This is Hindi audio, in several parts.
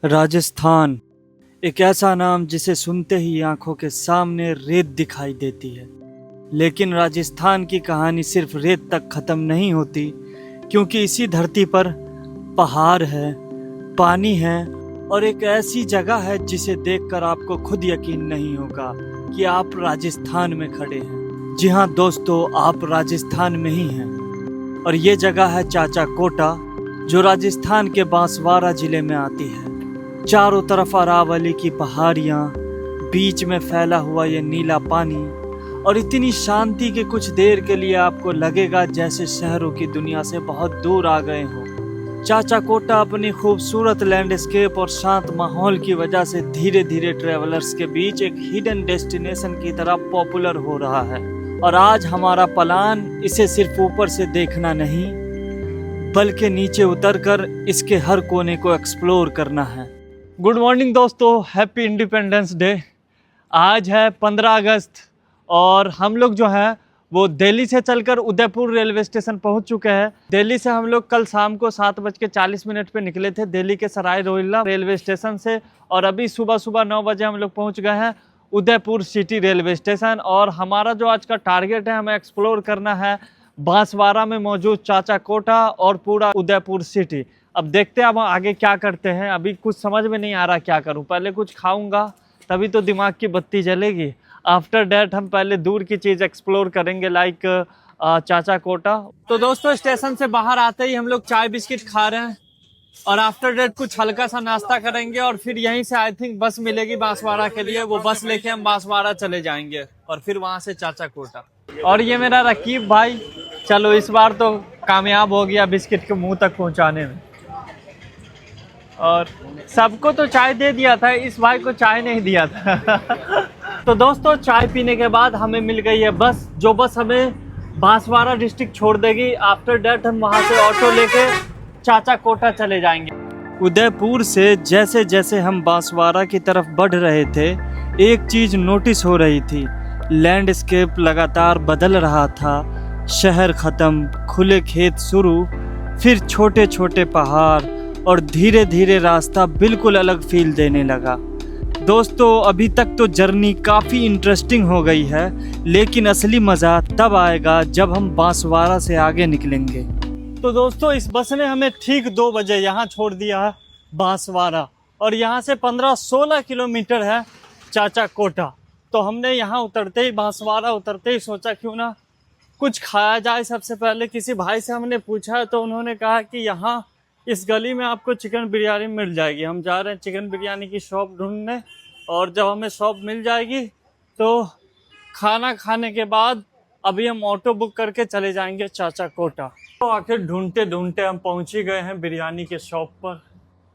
राजस्थान एक ऐसा नाम जिसे सुनते ही आंखों के सामने रेत दिखाई देती है। लेकिन राजस्थान की कहानी सिर्फ रेत तक खत्म नहीं होती, क्योंकि इसी धरती पर पहाड़ है, पानी है और एक ऐसी जगह है जिसे देखकर आपको खुद यकीन नहीं होगा कि आप राजस्थान में खड़े हैं। जी हाँ दोस्तों, आप राजस्थान में ही हैं और ये जगह है चाचा कोटा, जो राजस्थान के बांसवाड़ा जिले में आती है। चारों तरफ अरावली की पहाड़ियाँ, बीच में फैला हुआ ये नीला पानी और इतनी शांति कि कुछ देर के लिए आपको लगेगा जैसे शहरों की दुनिया से बहुत दूर आ गए हो। चाचा कोटा अपनी खूबसूरत लैंडस्केप और शांत माहौल की वजह से धीरे धीरे ट्रैवलर्स के बीच एक हिडन डेस्टिनेशन की तरह पॉपुलर हो रहा है। और आज हमारा प्लान इसे सिर्फ ऊपर से देखना नहीं, बल्कि नीचे उतरकर इसके हर कोने को एक्सप्लोर करना है। गुड मॉर्निंग दोस्तों, हैप्पी इंडिपेंडेंस डे। आज है 15 अगस्त और हम लोग जो है वो दिल्ली से चलकर उदयपुर रेलवे स्टेशन पहुंच चुके हैं। दिल्ली से हम लोग कल शाम को 7:40 पे निकले थे दिल्ली के सराय रोहिल्ला रेलवे स्टेशन से, और अभी सुबह 9 बजे हम लोग पहुंच गए हैं उदयपुर सिटी रेलवे स्टेशन। और हमारा जो आज का टारगेट है, हमें एक्सप्लोर करना है बांसवाड़ा में मौजूद चाचा कोटा और पूरा उदयपुर सिटी। अब देखते हैं अब आगे क्या करते हैं। अभी कुछ समझ में नहीं आ रहा क्या करूं, पहले कुछ खाऊंगा तभी तो दिमाग की बत्ती जलेगी। आफ्टर डैट हम पहले दूर की चीज़ एक्सप्लोर करेंगे, लाइक चाचा कोटा। तो दोस्तों, स्टेशन से बाहर आते ही हम लोग चाय बिस्किट खा रहे हैं और आफ्टर डेट कुछ हल्का सा नाश्ता करेंगे और फिर यहीं से आई थिंक बस मिलेगी बांसवाड़ा के लिए। वो बस लेके हम बांसवाड़ा चले जाएंगे और फिर वहां से चाचा कोटा। और ये मेरा रकीब भाई, चलो इस बार तो कामयाब हो गया बिस्किट के मुंह तक पहुंचाने में। और सबको तो चाय दे दिया था, इस भाई को चाय नहीं दिया था। तो दोस्तों, चाय पीने के बाद हमें मिल गई है बस, जो बस हमें बांसवाड़ा डिस्ट्रिक्ट छोड़ देगी। आफ्टर डेट हम वहां से ऑटो लेके चाचा कोटा चले जाएंगे। उदयपुर से जैसे जैसे हम बांसवाड़ा की तरफ बढ़ रहे थे, एक चीज नोटिस हो रही थी। लैंडस्केप लगातार बदल रहा था। शहर खत्म, खुले खेत शुरू, फिर छोटे छोटे पहाड़ और धीरे धीरे रास्ता बिल्कुल अलग फील देने लगा। दोस्तों, अभी तक तो जर्नी काफ़ी इंटरेस्टिंग हो गई है, लेकिन असली मज़ा तब आएगा जब हम बांसवाड़ा से आगे निकलेंगे। तो दोस्तों, इस बस ने हमें ठीक 2 बजे यहाँ छोड़ दिया है बांसवाड़ा, और यहाँ से 15-16 किलोमीटर है चाचा कोटा। तो हमने यहाँ उतरते ही, बांसवाड़ा उतरते ही सोचा क्यों ना कुछ खाया जाए। सबसे पहले किसी भाई से हमने पूछा तो उन्होंने कहा कि यहाँ इस गली में आपको चिकन बिरयानी मिल जाएगी। हम जा रहे हैं चिकन बिरयानी की शॉप ढूंढने, और जब हमें शॉप मिल जाएगी तो खाना खाने के बाद अभी हम ऑटो बुक करके चले जाएंगे चाचा कोटा। तो आखिर ढूंढते ढूंढते हम पहुंच ही गए हैं बिरयानी के शॉप पर।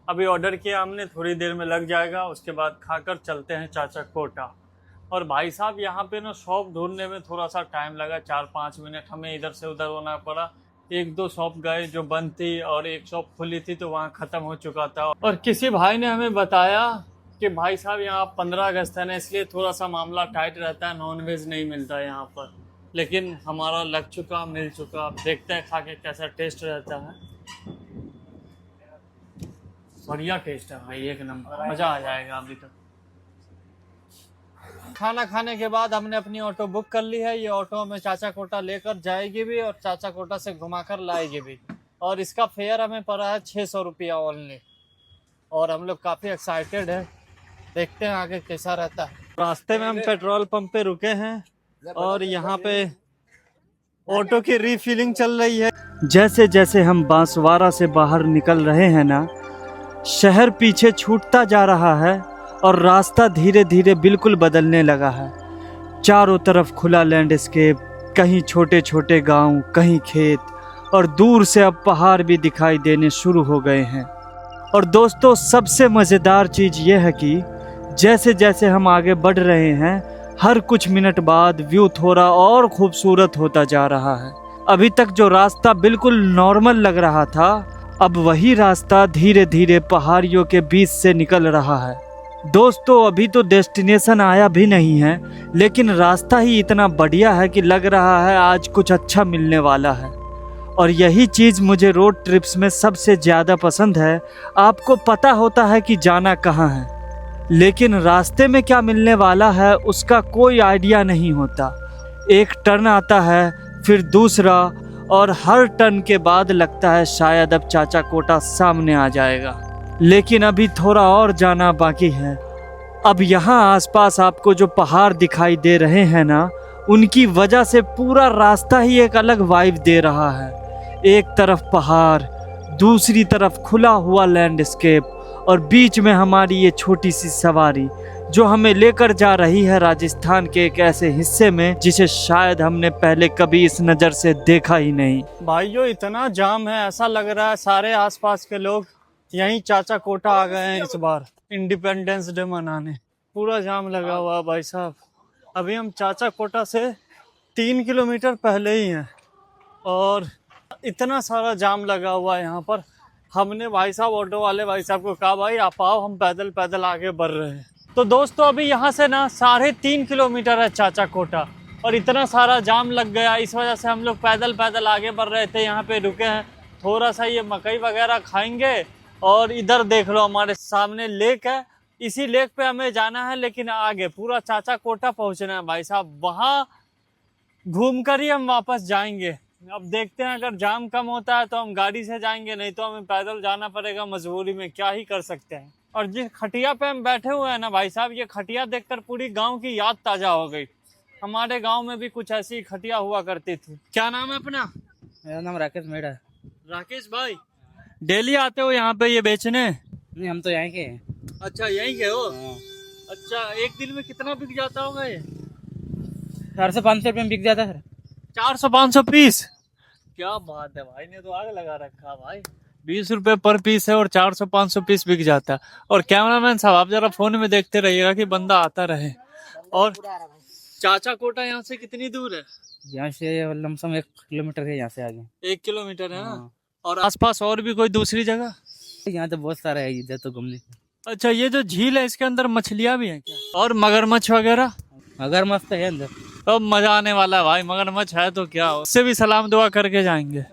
अभी ऑर्डर किया हमने, थोड़ी देर में लग जाएगा, उसके बाद खाकर चलते हैं चाचा कोटा। और भाई साहब, यहाँ पे ना शॉप ढूंढने में थोड़ा सा टाइम लगा, 4-5 मिनट हमें इधर से उधर होना पड़ा। 1-2 शॉप गए जो बंद थी और एक शॉप खुली थी तो वहाँ ख़त्म हो चुका था। और किसी भाई ने हमें बताया कि भाई साहब, यहाँ 15 अगस्त है ना, इसलिए थोड़ा सा मामला टाइट रहता है, नॉनवेज नहीं मिलता है यहाँ पर। लेकिन हमारा लग चुका, मिल चुका। अब देखते हैं खा के कैसा टेस्ट रहता है। बढ़िया टेस्ट है भाई, एक नंबर, मज़ा आ जाएगा अभी तक। खाना खाने के बाद हमने अपनी ऑटो बुक कर ली है। ये ऑटो हमें चाचा कोटा लेकर जाएगी भी और चाचा कोटा से घुमाकर लाएगी भी। और इसका फेयर हमें पड़ा है 600 रुपया ओनली। और हम लोग काफ़ी एक्साइटेड हैं, देखते हैं आगे कैसा रहता है। रास्ते में हम पेट्रोल पंप पे रुके हैं और यहाँ पे ऑटो की रीफिलिंग चल रही है। जैसे जैसे हम बांसवाड़ा से बाहर निकल रहे हैं ना, शहर पीछे छूटता जा रहा है और रास्ता धीरे धीरे बिल्कुल बदलने लगा है। चारों तरफ खुला लैंडस्केप, कहीं छोटे छोटे गांव, कहीं खेत, और दूर से अब पहाड़ भी दिखाई देने शुरू हो गए हैं। और दोस्तों, सबसे मज़ेदार चीज़ यह है कि जैसे जैसे हम आगे बढ़ रहे हैं, हर कुछ मिनट बाद व्यू थोड़ा और खूबसूरत होता जा रहा है। अभी तक जो रास्ता बिल्कुल नॉर्मल लग रहा था, अब वही रास्ता धीरे धीरे पहाड़ियों के बीच से निकल रहा है। दोस्तों, अभी तो डेस्टिनेशन आया भी नहीं है, लेकिन रास्ता ही इतना बढ़िया है कि लग रहा है आज कुछ अच्छा मिलने वाला है। और यही चीज़ मुझे रोड ट्रिप्स में सबसे ज़्यादा पसंद है। आपको पता होता है कि जाना कहाँ है, लेकिन रास्ते में क्या मिलने वाला है उसका कोई आइडिया नहीं होता। एक टर्न आता है, फिर दूसरा, और हर टर्न के बाद लगता है शायद अब चाचा कोटा सामने आ जाएगा। लेकिन अभी थोड़ा और जाना बाकी है। अब यहाँ आसपास आपको जो पहाड़ दिखाई दे रहे हैं ना, उनकी वजह से पूरा रास्ता ही एक अलग वाइब दे रहा है। एक तरफ पहाड़, दूसरी तरफ खुला हुआ लैंडस्केप, और बीच में हमारी ये छोटी सी सवारी जो हमें लेकर जा रही है राजस्थान के एक ऐसे हिस्से में जिसे शायद हमने पहले कभी इस नज़र से देखा ही नहीं। भाइयों, इतना जाम है, ऐसा लग रहा है सारे आसपास के लोग यहीं चाचा कोटा आ गए हैं इस बार इंडिपेंडेंस डे मनाने। पूरा जाम लगा हुआ है भाई साहब। अभी हम चाचा कोटा से 3 किलोमीटर पहले ही हैं और इतना सारा जाम लगा हुआ है यहाँ पर। हमने भाई साहब ऑटो वाले भाई साहब को कहा, भाई आप आओ, हम पैदल पैदल आगे बढ़ रहे हैं। तो दोस्तों, अभी यहाँ से ना 3.5 किलोमीटर है चाचा कोटा, और इतना सारा जाम लग गया, इस वजह से हम लोग पैदल पैदल आगे बढ़ रहे थे। यहाँ पे रुके हैं, थोड़ा सा ये मकई वगैरह खाएंगे, और इधर देख लो हमारे सामने लेक है, इसी लेक पे हमें जाना है। लेकिन आगे पूरा चाचा कोटा पहुँचना है भाई साहब, वहाँ घूम कर ही हम वापस जाएंगे। अब देखते हैं, अगर जाम कम होता है तो हम गाड़ी से जाएंगे, नहीं तो हमें पैदल जाना पड़ेगा मजबूरी में, क्या ही कर सकते हैं। और जिस खटिया पे हम बैठे हुए हैं ना भाई साहब, ये खटिया देखकर पूरी गांव की याद ताजा हो गई। हमारे गांव में भी कुछ ऐसी खटिया हुआ करती थी। क्या नाम है अपना? मेरा नाम राकेश मेड़ा है। राकेश भाई, डेली आते हो यहाँ पे ये बेचने? नहीं, हम तो यहाँ के हैं। अच्छा, यहीं के हो? अच्छा, एक दिन में कितना बिक जाता होगा ये? 400-500 रुपये में बिक जाता है सर। 400-500 पीस? क्या बात है भाई, ने तो आग लगा रखा भाई। 20 रुपए पर पीस है और 400-500 पीस बिक जाता है। और कैमरामैन साहब, आप जरा फोन में देखते रहिएगा कि बंदा आता रहे। और चाचा कोटा यहाँ से कितनी दूर है? यहाँ से लमसम 1 किलोमीटर है, यहाँ से आगे 1 किलोमीटर है ना। और आसपास और भी कोई दूसरी जगह? यहाँ तो बहुत सारा है इधर तो घूमने। अच्छा, ये जो झील है इसके अंदर मछलियाँ भी हैं क्या? और मगरमच्छ वगैरह? मगरमच्छ तो है अंदर। अब मजा आने वाला है भाई, मगरमच्छ है तो क्या, उससे भी सलाम दुआ करके जाएंगे।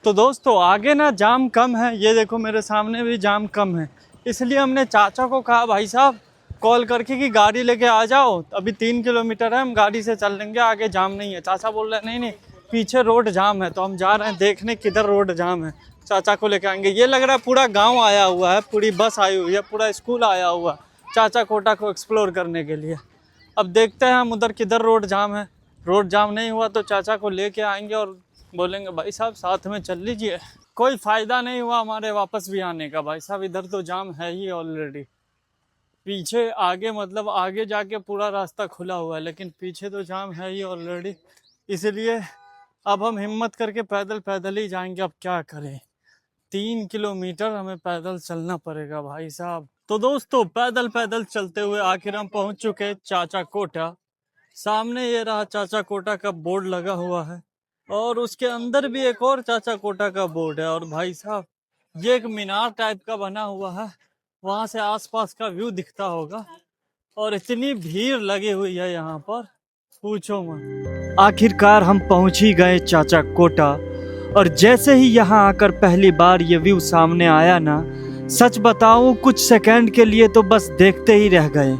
तो दोस्तों, आगे ना जाम कम है, ये देखो मेरे सामने भी जाम कम है। इसलिए हमने चाचा को कहा भाई साहब कॉल करके कि गाड़ी लेके आ जाओ, अभी 3 किलोमीटर है, हम गाड़ी से चल लेंगे, आगे जाम नहीं है। चाचा बोल रहे नहीं नहीं, पीछे रोड जाम है। तो हम जा रहे हैं देखने किधर रोड जाम है, चाचा को लेके आएंगे। ये लग रहा है पूरा गाँव आया हुआ है, पूरी बस आई हुई है, पूरा स्कूल आया हुआ है चाचा कोटा को एक्सप्लोर करने के लिए। अब देखते हैं हम उधर किधर रोड जाम है। रोड जाम नहीं हुआ तो चाचा को लेके आएंगे और बोलेंगे भाई साहब साथ में चल लीजिए। कोई फ़ायदा नहीं हुआ हमारे वापस भी आने का भाई साहब, इधर तो जाम है ही ऑलरेडी। पीछे आगे मतलब आगे जाके पूरा रास्ता खुला हुआ है, लेकिन पीछे तो जाम है ही ऑलरेडी। इसलिए अब हम हिम्मत करके पैदल पैदल ही जाएंगे। अब क्या करें, 3 किलोमीटर हमें पैदल चलना पड़ेगा भाई साहब। तो दोस्तों, पैदल पैदल चलते हुए आखिर हम पहुंच चुके चाचा कोटा। सामने ये रहा चाचा कोटा का बोर्ड लगा हुआ है, और उसके अंदर भी एक और चाचा कोटा का बोर्ड है। और भाई साहब, ये एक मीनार टाइप का बना हुआ है, वहां से आसपास का व्यू दिखता होगा। और इतनी भीड़ लगी हुई है यहाँ पर, पूछो मत। आखिरकार हम पहुंच ही गए चाचा कोटा, और जैसे ही यहाँ आकर पहली बार ये व्यू सामने आया ना, सच बताऊं कुछ सेकंड के लिए तो बस देखते ही रह गए,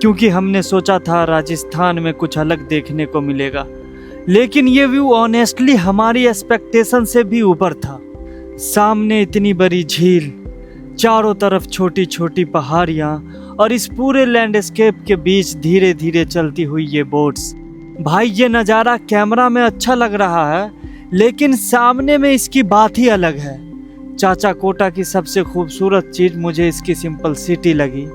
क्योंकि हमने सोचा था राजस्थान में कुछ अलग देखने को मिलेगा। लेकिन ये व्यू ऑनेस्टली हमारी एक्सपेक्टेशन से भी ऊपर था। सामने इतनी बड़ी झील, चारों तरफ छोटी छोटी पहाड़ियाँ, और इस पूरे लैंडस्केप के बीच धीरे धीरे चलती हुई ये बोट्स। भाई, ये नज़ारा कैमरा में अच्छा लग रहा है, लेकिन सामने में इसकी बात ही अलग है। चाचा कोटा की सबसे खूबसूरत चीज़ मुझे इसकी सिंपल सिटी लगी।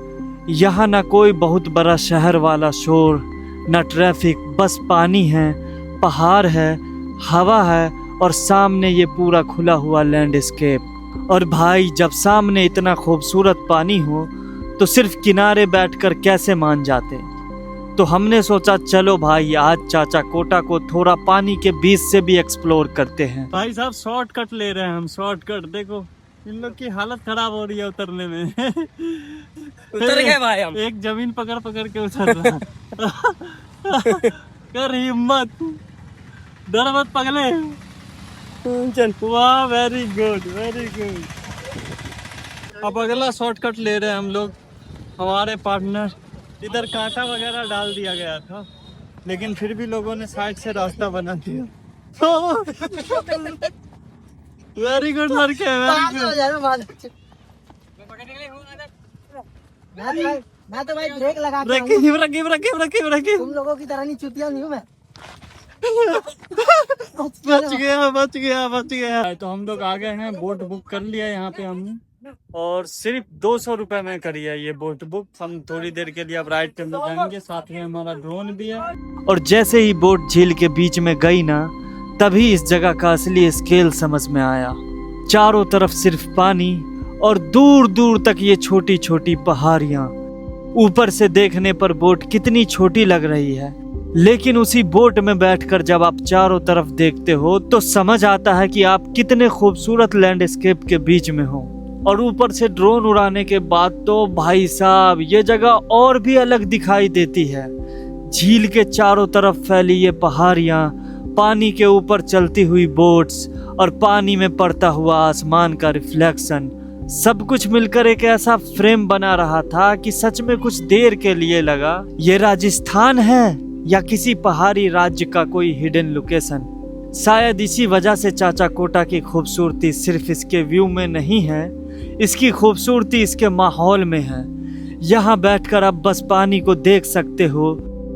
यहाँ ना कोई बहुत बड़ा शहर वाला शोर, ना ट्रैफिक, बस पानी है, पहाड़ है, हवा है, और सामने ये पूरा खुला हुआ लैंडस्केप। और भाई, जब सामने इतना खूबसूरत पानी हो तो सिर्फ किनारे बैठकर कैसे मान जाते। तो हमने सोचा चलो भाई, आज चाचा कोटा को थोड़ा पानी के बीच से भी एक्सप्लोर करते हैं। भाई साहब शॉर्टकट ले रहे हैं हम, शॉर्टकट। देखो इन लोग की हालत खराब हो रही है उतरने में। उतर गए भाई हम। एक जमीन पकड़ पकड़ के उतर रहा। कर हिम्मत। डर मत पगले। चल, वाह, वेरी गुड वेरी गुड। अब अगला शॉर्टकट ले रहे हैं हम लोग। हमारे पार्टनर, इधर कांटा वगैरह डाल दिया गया था, लेकिन फिर भी लोगों ने साइड से रास्ता बना दिया। वेरी गुड लड़के, वेरी गुड। मैं तो भाई ब्रेक लगा के रखी। तुम लोगों की तरह नहीं चुतिया नहीं हूँ मैं। बच गया। तो हम लोग आ गए हैं, बोट बुक कर लिया यहाँ पे हमने, और सिर्फ 200 रुपए में करी है ये बोट बुक। हम थोड़ी देर के लिए अब राइड करने जाएंगे, साथ में हमारा ड्रोन भी है। और जैसे ही बोट झील के बीच में गई ना, तभी इस जगह का असली स्केल समझ में आया। चारों तरफ सिर्फ पानी और दूर दूर तक ये छोटी छोटी पहाड़ियां। ऊपर से देखने पर बोट कितनी छोटी लग रही है, लेकिन उसी बोट में बैठकर जब आप चारों तरफ देखते हो तो समझ आता है कि आप कितने खूबसूरत लैंडस्केप के बीच में हो। और ऊपर से ड्रोन उड़ाने के बाद तो भाई साहब ये जगह और भी अलग दिखाई देती है। झील के चारों तरफ फैली ये पहाड़ियां, पानी के ऊपर चलती हुई बोट्स और पानी में पड़ता हुआ आसमान का रिफ्लेक्शन, सब कुछ मिलकर एक ऐसा फ्रेम बना रहा था कि सच में कुछ देर के लिए लगा ये राजस्थान है या किसी पहाड़ी राज्य का कोई हिडन लोकेशन। शायद इसी वजह से चाचा कोटा की खूबसूरती सिर्फ इसके व्यू में नहीं है, इसकी खूबसूरती इसके माहौल में है। यहाँ बैठकर आप बस पानी को देख सकते हो,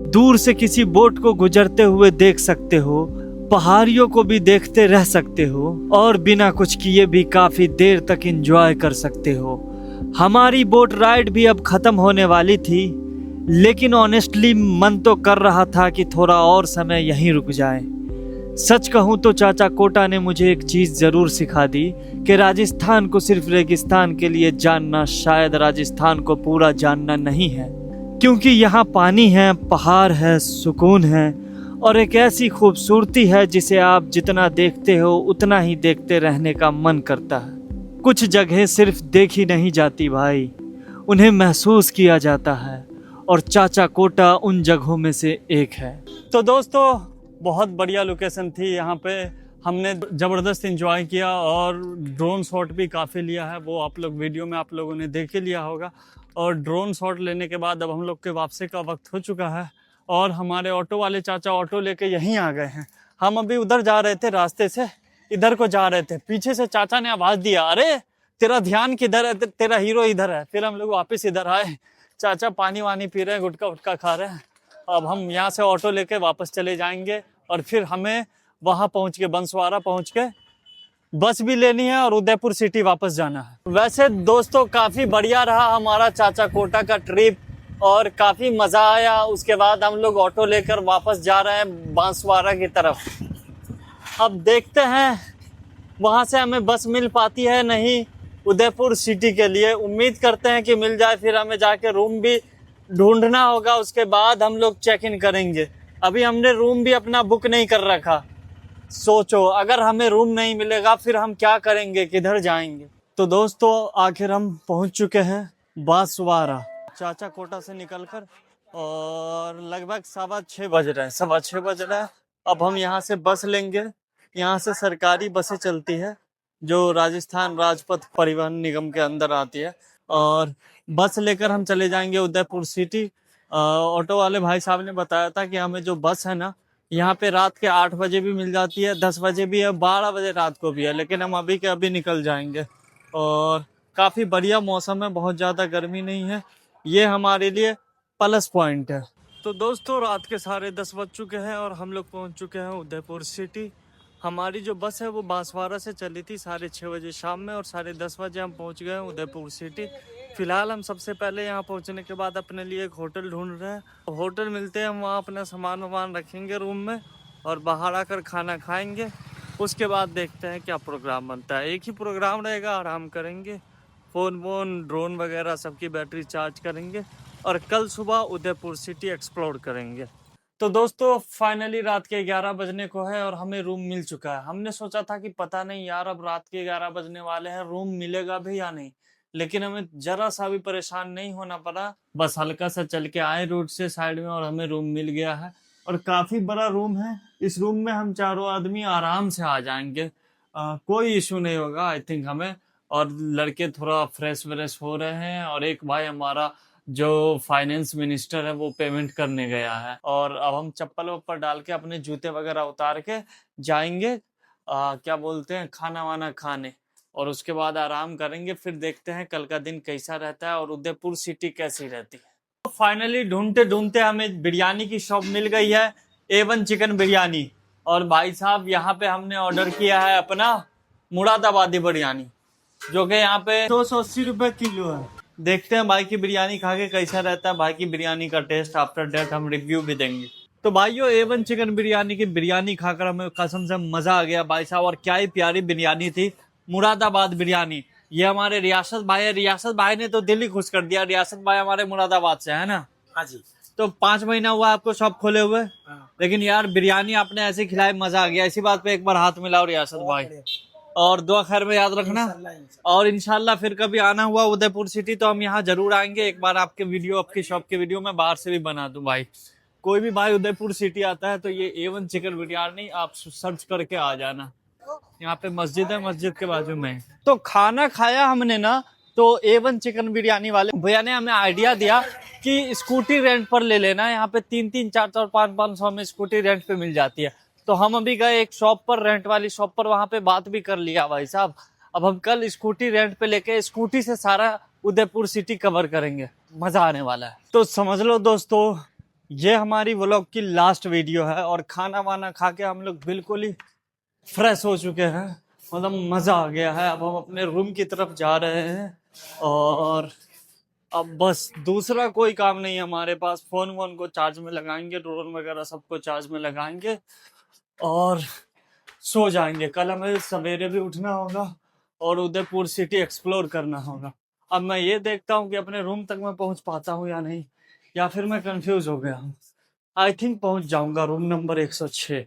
दूर से किसी बोट को गुजरते हुए देख सकते हो, पहाड़ियों को भी देखते रह सकते हो, और बिना कुछ किए भी काफी देर तक एंजॉय कर सकते हो। हमारी बोट राइड भी अब खत्म होने वाली थी, लेकिन ऑनेस्टली मन तो कर रहा था कि थोड़ा और समय यहीं रुक जाए। सच कहूँ तो चाचा कोटा ने मुझे एक चीज़ ज़रूर सिखा दी कि राजस्थान को सिर्फ रेगिस्तान के लिए जानना शायद राजस्थान को पूरा जानना नहीं है, क्योंकि यहाँ पानी है, पहाड़ है, सुकून है और एक ऐसी खूबसूरती है जिसे आप जितना देखते हो उतना ही देखते रहने का मन करता है। कुछ जगह सिर्फ देखी नहीं जाती भाई, उन्हें महसूस किया जाता है, और चाचा कोटा उन जगहों में से एक है। तो दोस्तों, बहुत बढ़िया लोकेशन थी। यहाँ पे हमने ज़बरदस्त एंजॉय किया और ड्रोन शॉट भी काफ़ी लिया है, वो आप लोग वीडियो में आप लोगों ने देख ही लिया होगा। और ड्रोन शॉट लेने के बाद अब हम लोग के वापसी का वक्त हो चुका है, और हमारे ऑटो वाले चाचा ऑटो लेके यहीं आ गए हैं। हम अभी उधर जा रहे थे, रास्ते से इधर को जा रहे थे, पीछे से चाचा ने आवाज़ दिया, अरे तेरा ध्यान किधर है, तेरा हीरो इधर है। फिर हम लोग वापस इधर आए, चाचा पानी वानी पी रहे हैं, गुटखा उटका खा रहे हैं। अब हम यहाँ से ऑटो लेके वापस चले जाएंगे, और फिर हमें वहाँ पहुँच के बंसवाड़ा पहुँच के बस भी लेनी है और उदयपुर सिटी वापस जाना है। वैसे दोस्तों, काफ़ी बढ़िया रहा हमारा चाचा कोटा का ट्रिप और काफ़ी मज़ा आया। उसके बाद हम लोग ऑटो लेकर वापस जा रहे हैं बांसवाड़ा की तरफ। अब देखते हैं वहाँ से हमें बस मिल पाती है नहीं उदयपुर सिटी के लिए। उम्मीद करते हैं कि मिल जाए, फिर हमें जाके रूम भी ढूंढना होगा, उसके बाद हम लोग चेक इन करेंगे। अभी हमने रूम भी अपना बुक नहीं कर रखा। सोचो, अगर हमें रूम नहीं मिलेगा फिर हम क्या करेंगे, किधर जाएंगे। तो दोस्तों, आखिर हम पहुंच चुके हैं बांसवाड़ा चाचा कोटा से निकलकर, और लगभग 6:15 बज रहे हैं, 6:15 बज रहा है। अब हम यहाँ से बस लेंगे। यहाँ से सरकारी बसें चलती है जो राजस्थान राजपथ परिवहन निगम के अंदर आती है, और बस लेकर हम चले जाएंगे उदयपुर सिटी। ऑटो वाले भाई साहब ने बताया था कि हमें जो बस है ना, यहाँ पे रात के 8 बजे भी मिल जाती है, 10 बजे भी है, 12 बजे रात को भी है, लेकिन हम अभी के अभी निकल जाएंगे। और काफ़ी बढ़िया मौसम है, बहुत ज़्यादा गर्मी नहीं है, ये हमारे लिए प्लस पॉइंट है। तो दोस्तों, रात के 10:30 बज चुके हैं और हम लोग पहुँच चुके हैं उदयपुर सिटी। हमारी जो बस है वो बांसवाड़ा से चली थी 6:30 बजे शाम में, और 10:30 बजे हम पहुंच गए उदयपुर सिटी। फिलहाल हम सबसे पहले यहाँ पहुंचने के बाद अपने लिए एक होटल ढूंढ रहे हैं। होटल मिलते हैं, हम वहाँ अपना सामान वामान रखेंगे रूम में और बाहर आकर खाना खाएंगे। उसके बाद देखते हैं क्या प्रोग्राम बनता है। एक ही प्रोग्राम रहेगा, आराम करेंगे, फ़ोन वोन ड्रोन वगैरह सबकी बैटरी चार्ज करेंगे, और कल सुबह उदयपुर सिटी एक्सप्लोर करेंगे। तो दोस्तों, फाइनली रात के 11 बजने को है और हमें रूम मिल चुका है। हमने सोचा था कि पता नहीं यार, अब रात के 11 बजने वाले हैं, रूम मिलेगा भी या नहीं, लेकिन हमें जरा सा भी परेशान नहीं होना पड़ा। बस हल्का सा चल के आए रोड से साइड में और हमें रूम मिल गया है। और काफी बड़ा रूम है। इस रूम में हम चारों आदमी आराम से आ जाएंगे, कोई इशू नहीं होगा आई थिंक हमें। और लड़के थोड़ा फ्रेश व्रेश हो रहे हैं, और एक भाई हमारा जो फाइनेंस मिनिस्टर है वो पेमेंट करने गया है। और अब हम चप्पल वप्पल डाल के अपने जूते वगैरह उतार के जाएंगे क्या बोलते हैं, खाना वाना खाने, और उसके बाद आराम करेंगे। फिर देखते हैं कल का दिन कैसा रहता है और उदयपुर सिटी कैसी रहती है। तो फाइनली ढूंढते ढूंढते हमें बिरयानी की शॉप मिल गई है, A1 चिकन बिरयानी। और भाई साहब यहाँ पे हमने ऑर्डर किया है अपना मुरादाबादी बिरयानी, जो कि यहाँ पे 280 रुपए किलो है। देखते हैं भाई की बिरयानी खा के कैसा रहता है। भाई की बिरयानी का टेस्ट आफ्टर डेट हम रिव्यू भी देंगे। तो भाइयों A1 चिकन बिरयानी की बिरयानी खाकर हमें कसम से मजा आ गया भाई साहब। और क्या ही प्यारी बिरयानी थी, मुरादाबाद बिरयानी। ये हमारे रियासत भाई है, रियासत भाई ने तो दिल ही खुश कर दिया। रियासत भाई हमारे मुरादाबाद से है ना। हाँ जी। तो 5 महीना हुआ आपको शॉप खोले हुए, लेकिन यार बिरयानी आपने ऐसे खिलाई, मजा आ गया। इसी बात पे एक बार हाथ मिलाओ रियासत भाई, और दुआ खैर में याद रखना। और इंशाल्लाह फिर कभी आना हुआ उदयपुर सिटी तो हम यहाँ जरूर आएंगे। एक बार आपके वीडियो, आपकी शॉप के वीडियो में बाहर से भी बना दूं भाई। कोई भी भाई उदयपुर सिटी आता है तो ये A1 चिकन बिरयानी आप सर्च करके आ जाना। यहाँ पे मस्जिद है, मस्जिद के बाजू में। तो खाना खाया हमने ना, तो A1 चिकन बिरयानी वाले भैया ने हमें आइडिया दिया कि स्कूटी रेंट पर ले लेना। यहाँ पे 3-3, 4-4, 5-500 में स्कूटी रेंट पे मिल जाती है। तो हम अभी गए एक शॉप पर, रेंट वाली शॉप पर, वहां पे बात भी कर लिया भाई साहब। अब हम कल स्कूटी रेंट पे लेके स्कूटी से सारा उदयपुर सिटी कवर करेंगे, मजा आने वाला है। तो समझ लो दोस्तों, ये हमारी व्लॉग की लास्ट वीडियो है। और खाना वाना खा के हम लोग बिल्कुल ही फ्रेश हो चुके हैं, मतलब मजा आ गया है। अब हम अपने रूम की तरफ जा रहे हैं, और अब बस दूसरा कोई काम नहीं है हमारे पास। फोन वोन को चार्ज में लगाएंगे, ड्रोन वगैरह सबको चार्ज में लगाएंगे और सो जाएंगे। कल हमें सवेरे भी उठना होगा और उदयपुर सिटी एक्सप्लोर करना होगा। अब मैं ये देखता हूँ कि अपने रूम तक मैं पहुंच पाता हूँ या नहीं, या फिर मैं कंफ्यूज हो गया हूँ। आई थिंक पहुंच जाऊंगा, रूम नंबर 106।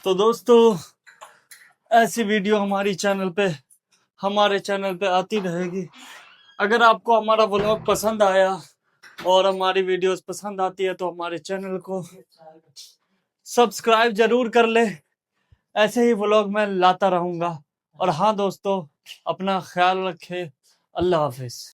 तो दोस्तों ऐसी वीडियो हमारे चैनल पे आती रहेगी। अगर आपको हमारा व्लॉग पसंद आया और हमारी वीडियोस पसंद आती है तो हमारे चैनल को सब्सक्राइब जरूर कर ले। ऐसे ही व्लॉग मैं लाता रहूंगा। और हाँ दोस्तों, अपना ख्याल रखें। अल्लाह हाफिज।